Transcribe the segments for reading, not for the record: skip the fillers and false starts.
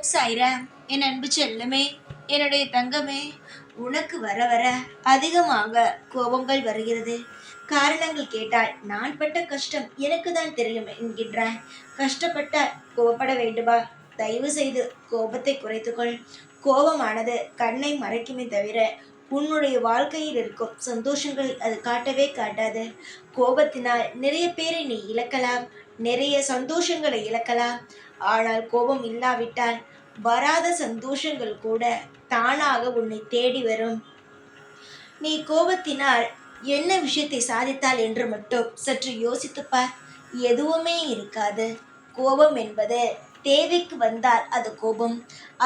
சாய்ராம், என் அன்பு செல்லமே, என்னுடைய தங்கமே, உனக்கு வர வர அதிகமாக கோபங்கள் வருகிறது. காரணங்கள் கேட்டால் நான் பட்ட கஷ்டம் எனக்கு தான் தெரியும் என்கின்றாய். கஷ்டப்பட்டால் கோபப்பட வேண்டுமா? தயவு செய்து கோபத்தை குறைத்துக்கொள். கோபமானது கண்ணை மறைக்குமே தவிர உன்னுடைய வாழ்க்கையில் இருக்கும் சந்தோஷங்களை அது காட்டவே காட்டாது. கோபத்தினால் நிறைய பேரை நீ இழக்கலாம், நிறைய சந்தோஷங்களை இழக்கலாம். ஆனால் கோபம் இல்லாவிட்டால் வராத சந்தோஷங்கள் கூட தானாக உன்னை தேடி வரும். நீ கோபத்தினால் என்ன விஷயத்தை சாதித்தால் என்று மட்டும் சற்று யோசித்துப்பார். எதுவுமே இருக்காது. கோபம் என்பது தேவைக்கு வந்தால் அது கோபம்.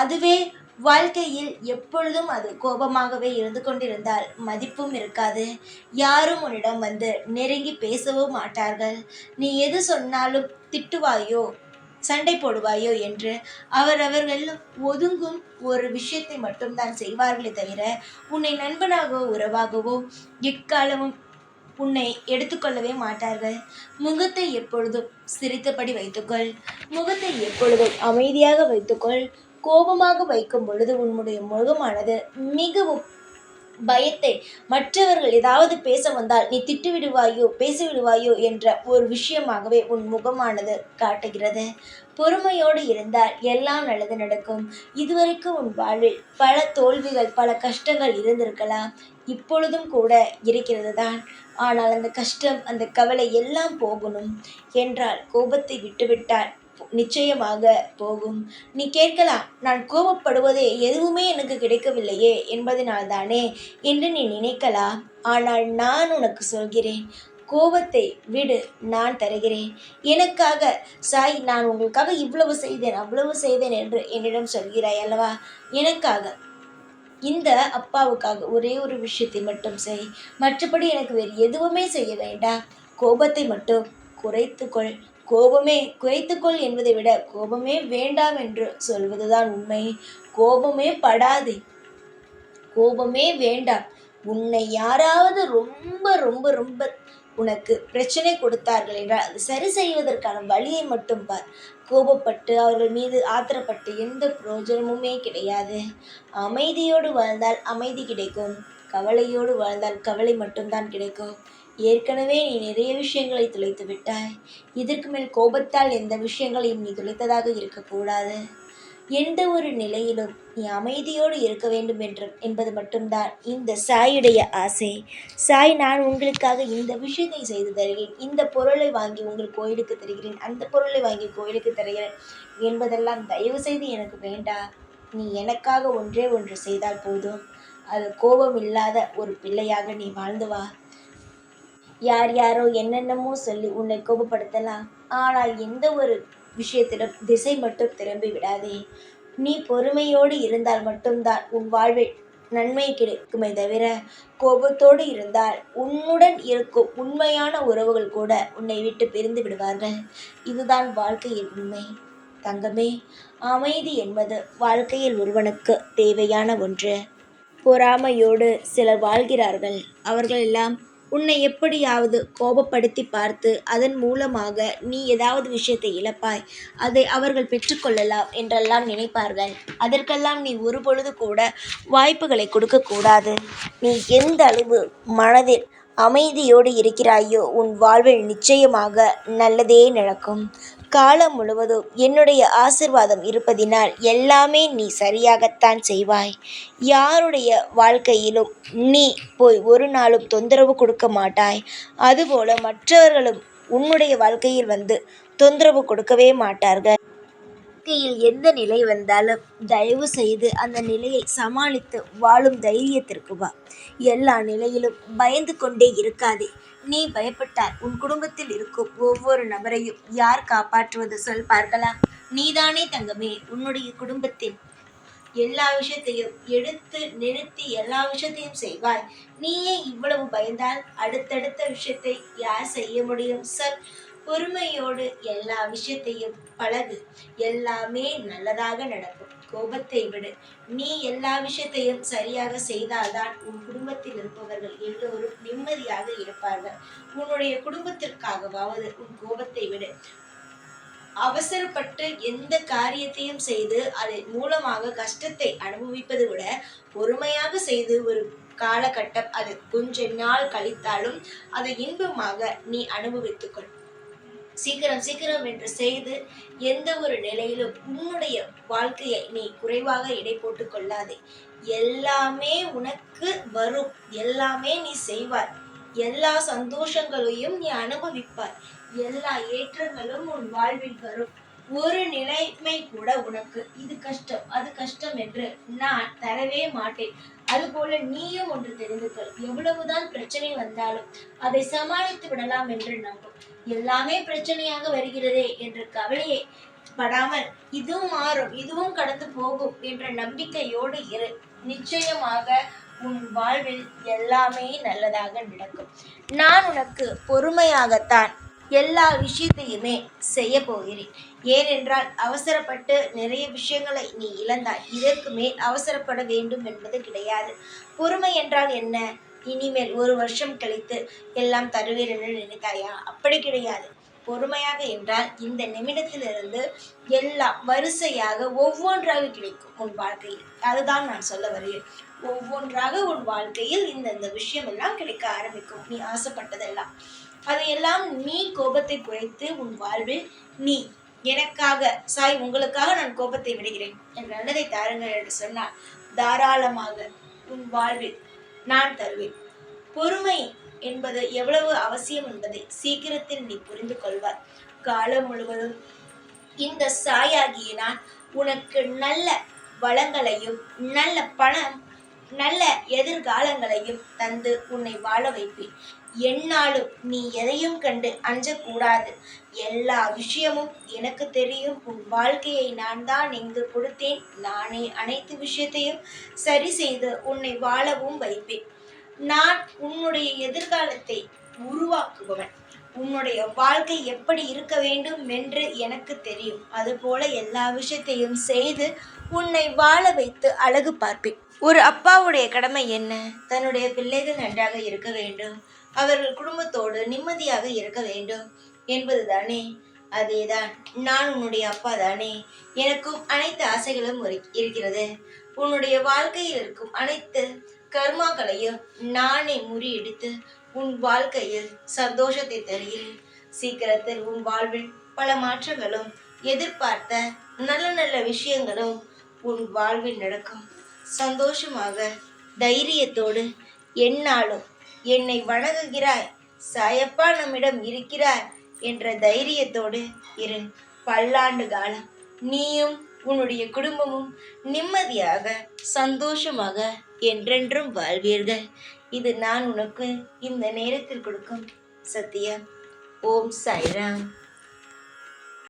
அதுவே வாழ்க்கையில் எப்பொழுதும் அது கோபமாகவே இருந்து கொண்டிருந்தால் மதிப்பும் இருக்காது. யாரும் உன்னிடம் வந்து நெருங்கி பேசவும் மாட்டார்கள். நீ எது சொன்னாலும் திட்டுவாயோ, சண்டை போடுவாயோ என்று அவர்கள் ஒதுங்கும் ஒரு விஷயத்தை மட்டும்தான் செய்வார்களே தவிர உன்னை நண்பனாகவோ உறவாகவோ எக்காலமும் உன்னை எடுத்துக்கொள்ளவே மாட்டார்கள். முகத்தை எப்பொழுதும் சிரித்தபடி வைத்துக்கொள். முகத்தை எப்பொழுதும் அமைதியாக வைத்துக்கொள். கோபமாக வைக்கும் பொழுது உன்னுடைய முகமானது மிகவும் பயத்தை, மற்றவர்கள் ஏதாவது பேச வந்தால் நீ திட்டு விடுவாயோ பேசிவிடுவாயோ என்ற ஒரு விஷயமாகவே உன் முகமானது காட்டுகிறது. பொறுமையோடு இருந்தால் எல்லாம் நல்லது நடக்கும். இதுவரைக்கும் உன் வாழ்வில் பல தோல்விகள் பல கஷ்டங்கள் இருந்திருக்கலாம், இப்பொழுதும் கூட இருக்கிறது தான். ஆனால் அந்த கஷ்டம் அந்த கவலை எல்லாம் போகணும் என்றால் கோபத்தை விட்டுவிட்டால் நிச்சயமாக போகும். நீ கேட்கலாம், நான் கோபப்படுவதே எதுவுமே எனக்கு கிடைக்கவில்லையே என்பதனால்தானே என்று நீ நினைக்கலாம். ஆனால் நான் உனக்கு சொல்கிறேன், கோபத்தை விடு, நான் தருகிறேன். எனக்காக சாய், நான் உங்களுக்காக இவ்வளவு செய்தேன் அவ்வளவு செய்தேன் என்று என்னிடம் சொல்கிறாய் அல்லவா? எனக்காக, இந்த அப்பாவுக்காக ஒரே ஒரு விஷயத்தை மட்டும் செய். மற்றபடி எனக்கு வேறு எதுவுமே செய்ய வேண்டாம். கோபத்தை மட்டும் குறைத்துக்கொள். கோபமே குறைத்துக்கொள் என்பதை விட கோபமே வேண்டாம் என்று சொல்வதுதான் உண்மை. கோபமே படாதே, கோபமே வேண்டாம். உன்னை யாராவது ரொம்ப ரொம்ப ரொம்ப உனக்கு பிரச்சனை கொடுத்தார்கள் என்றால் அது சரி செய்வதற்கான வழியை மட்டும் பார். கோபப்பட்டு அவர்கள் மீது ஆத்திரப்பட்டு எந்த பிரயோஜனமுமே கிடையாது. அமைதியோடு வாழ்ந்தால் அமைதி கிடைக்கும். கவலையோடு வாழ்ந்தால் கவலை மட்டும்தான் கிடைக்கும். ஏற்கனவே நீ நிறைய விஷயங்களை துளைத்து விட்டாய். இதற்கு மேல் கோபத்தால் எந்த விஷயங்களையும் நீ துளைத்ததாக இருக்கக்கூடாது. எந்த ஒரு நிலையிலும் நீ அமைதியோடு இருக்க வேண்டும் என்பது மட்டும்தான் இந்த சாயுடைய ஆசை. சாய், நான் உங்களுக்காக இந்த விஷயத்தை செய்து தருகிறேன், இந்த பொருளை வாங்கி உங்கள் கோயிலுக்கு தருகிறேன், அந்த பொருளை வாங்கி கோயிலுக்கு தருகிறேன் என்பதெல்லாம் தயவு செய்து எனக்கு வேண்டாம். நீ எனக்காக ஒன்றே ஒன்று செய்தால் போதும். அது கோபம் இல்லாத ஒரு பிள்ளையாக நீ வாழ்ந்து வா. யார் யாரோ என்னென்னமோ சொல்லி உன்னை கோபப்படுத்தலாம். ஆனால் எந்த ஒரு விஷயத்திலும் திசை மட்டும் திரும்பி விடாதே. நீ பொறுமையோடு இருந்தால் மட்டும்தான் உன் வாழ்வில் நன்மை கிடைக்குமே தவிர கோபத்தோடு இருந்தால் உன்னுடன் இருக்கும் உண்மையான உறவுகள் கூட உன்னை விட்டு பிரிந்து விடுவார்கள். இதுதான் வாழ்க்கையில் உண்மை. தங்கமே, அமைதி என்பது வாழ்க்கையில் ஒருவனுக்கு தேவையான ஒன்று. பொறாமையோடு சிலர் வாழ்கிறார்கள். அவர்கள் எல்லாம் உன்னை எப்படியாவது கோபப்படுத்தி பார்த்து அதன் மூலமாக நீ ஏதாவது விஷயத்தை இழப்பாய், அதை அவர்கள் பெற்றுக்கொள்ளலாம் என்றெல்லாம் நினைப்பார்கள். அதற்கெல்லாம் நீ ஒரு பொழுது கூட வாய்ப்புகளை கொடுக்கக்கூடாது. நீ எந்த அளவு மனதில் அமைதியோடு இருக்கிறாயோ உன் வாழ்வில் நிச்சயமாக நல்லதே நடக்கும். காலம் முழுவதும் என்னுடைய ஆசிர்வாதம் இருப்பதினால் எல்லாமே நீ சரியாகத்தான் செய்வாய். யாருடைய வாழ்க்கையிலும் நீ போய் ஒரு நாளும் தொந்தரவு கொடுக்க மாட்டாய். அதுபோல மற்றவர்களும் உன்னுடைய வாழ்க்கையில் வந்து தொந்தரவு கொடுக்கவே மாட்டார்கள். வாழ்க்கையில் எந்த நிலை வந்தாலும் தயவு செய்து அந்த நிலையை சமாளித்து வாழும் தைரியத்திற்கு வா. எல்லா நிலையிலும் பயந்து கொண்டே இருக்காதே. நீ பயப்பட்டால் உன் குடும்பத்தில் இருக்கும் ஒவ்வொரு நபரையும் யார் காப்பாற்றுவது சொல் பார்க்கலாம்? நீதானே தங்கமே. உன்னுடைய குடும்பத்தில் எல்லா விஷயத்தையும் எடுத்து நிறுத்தி எல்லா விஷயத்தையும் செய்வாய். நீயே இவ்வளவு பயந்தால் அடுத்தடுத்த விஷயத்தை யார் செய்ய முடியும் சொல்? பொறுமையோடு எல்லா விஷயத்தையும் பழகு. எல்லாமே நல்லதாக நடக்கும். கோபத்தை விடு. நீ எல்லா விஷயத்தையும் சரியாக செய்தால்தான் உன் குடும்பத்தில் இருப்பவர்கள் எல்லோரும் நிம்மதியாக இருப்பார்கள். உன்னுடைய குடும்பத்திற்காகவாவது உன் கோபத்தை விடு. அவசரப்பட்டு எந்த காரியத்தையும் செய்து அதன் மூலமாக கஷ்டத்தை அனுபவிப்பதை விட பொறுமையாக செய்து ஒரு காலகட்டம் அது கொஞ்ச நாள் கழித்தாலும் அதை இன்பமாக நீ அனுபவித்துக்கொள். சீக்கிரம் சீக்கிரம் என்று செய்து எந்த ஒரு நிலையிலும் உன்னுடைய வாழ்க்கையை நீ குறைவாக எடை போட்டு கொள்ளாதே. எல்லாமே உனக்கு வரும், எல்லாமே நீ செய்வாய், எல்லா சந்தோஷங்களையும் நீ அனுபவிப்பாய், எல்லா ஏற்றங்களும் உன் வாழ்வில் வரும். ஒரு நிலைமை கூட உனக்கு இது கஷ்டம் அது கஷ்டம் என்று நான் தரவே மாட்டேன். அதுபோல நீயும் ஒன்று தெரிந்து கொள். எவ்வளவுதான் பிரச்சனை வந்தாலும் அதை சமாளித்து விடலாம் என்று நம்பும். எல்லாமே பிரச்சனையாக வருகிறதே என்ற கவலையை படாமல் இதுவும் மாறும், இதுவும் கடந்து போகும் என்ற நம்பிக்கையோடு இரு. நிச்சயமாக உன் வாழ்வில் எல்லாமே நல்லதாக நடக்கும். நான் உனக்கு பொறுமையாகத்தான் எல்லா விஷயத்தையுமே செய்ய போகிறேன். ஏனென்றால் அவசரப்பட்டு நிறைய விஷயங்களை நீ இழந்தாய். இதற்கு மேல் அவசரப்பட வேண்டும் என்பது கிடையாது. பொறுமை என்றால் என்ன? இனிமேல் ஒரு வருஷம் கழித்து எல்லாம் தருவேன் என்று நினைத்தாயா? அப்படி கிடையாது. பொறுமையாக என்றால் இந்த நிமிடத்திலிருந்து எல்லாம் வரிசையாக ஒவ்வொன்றாக கிடைக்கும் உன் வாழ்க்கையில். அதுதான் நான் சொல்ல வருகிறேன். ஒவ்வொன்றாக உன் வாழ்க்கையில் இந்த விஷயம் எல்லாம் கிடைக்க ஆரம்பிக்கும். நீ ஆசைப்பட்டதெல்லாம் அதையெல்லாம் நீ கோபத்தை குறைத்து உன் வாழ்வில் நீ எனக்காக சாய் உங்களுக்காக நான் கோபத்தை விடுகிறேன் என் நல்லதை தாருங்கள் என்று சொன்னால் தாராளமாக உன் வாழ்வில் நான் தருவேன். பொறுமை என்பது எவ்வளவு அவசியம் என்பதை சீக்கிரத்தில் நீ புரிந்து கொள்வார். காலம் முழுவதும் இந்த சாயாகிய நான் உனக்கு நல்ல வளங்களையும் நல்ல பணம் நல்ல எதிர்காலங்களையும் தந்து உன்னை வாழ வைப்பேன். என்னாலும் நீ எதையும் கண்டு அஞ்சக்கூடாது. எல்லா விஷயமும் எனக்கு தெரியும். உன் வாழ்க்கையை நான் தான் இங்கு கொடுத்தேன். நானே அனைத்து விஷயத்தையும் சரி செய்து உன்னை வாழவும் வைப்பேன். நான் உன்னுடைய எதிர்காலத்தை உருவாக்குபவன். உன்னுடைய வாழ்க்கை எப்படி இருக்க வேண்டும் என்று எனக்கு தெரியும். அதுபோல எல்லா விஷயத்தையும் செய்து உன்னை வாழ வைத்து அழகு பார்ப்பேன். ஒரு அப்பாவுடைய கடமை என்ன? தன்னுடைய பிள்ளைகள் நன்றாக இருக்க வேண்டும், அவர்கள் குடும்பத்தோடு நிம்மதியாக இருக்க வேண்டும் என்பதுதானே. அதேதான், நான் உன்னுடைய அப்பா தானே. எனக்கும் அனைத்து ஆசைகளும் இருக்கிறது. உன்னுடைய வாழ்க்கையில் இருக்கும் அனைத்து கர்மாக்களையும் நானே முறியடித்து உன் வாழ்க்கையில் சந்தோஷத்தை தருகிறேன். சீக்கிரத்தில் உன் வாழ்வில் பல மாற்றங்களும் எதிர்பார்த்த நல்ல நல்ல விஷயங்களும் உன் வாழ்வில் நடக்கும். சந்தோஷமாக தைரியத்தோடு என்னாலும் என்னை வணங்குகிறாய், சாயப்பா நம்மிடம் இருக்கிறார் என்ற தைரியத்தோடு இரு. பல்லாண்டு காலம் நீயும் உன்னுடைய குடும்பமும் நிம்மதியாக சந்தோஷமாக என்றென்றும் வாழ்வீர்கள். இது நான் உனக்கு இந்த நேரத்தில் கொடுக்கும் சத்தியம். ஓம் சாய்ராம்.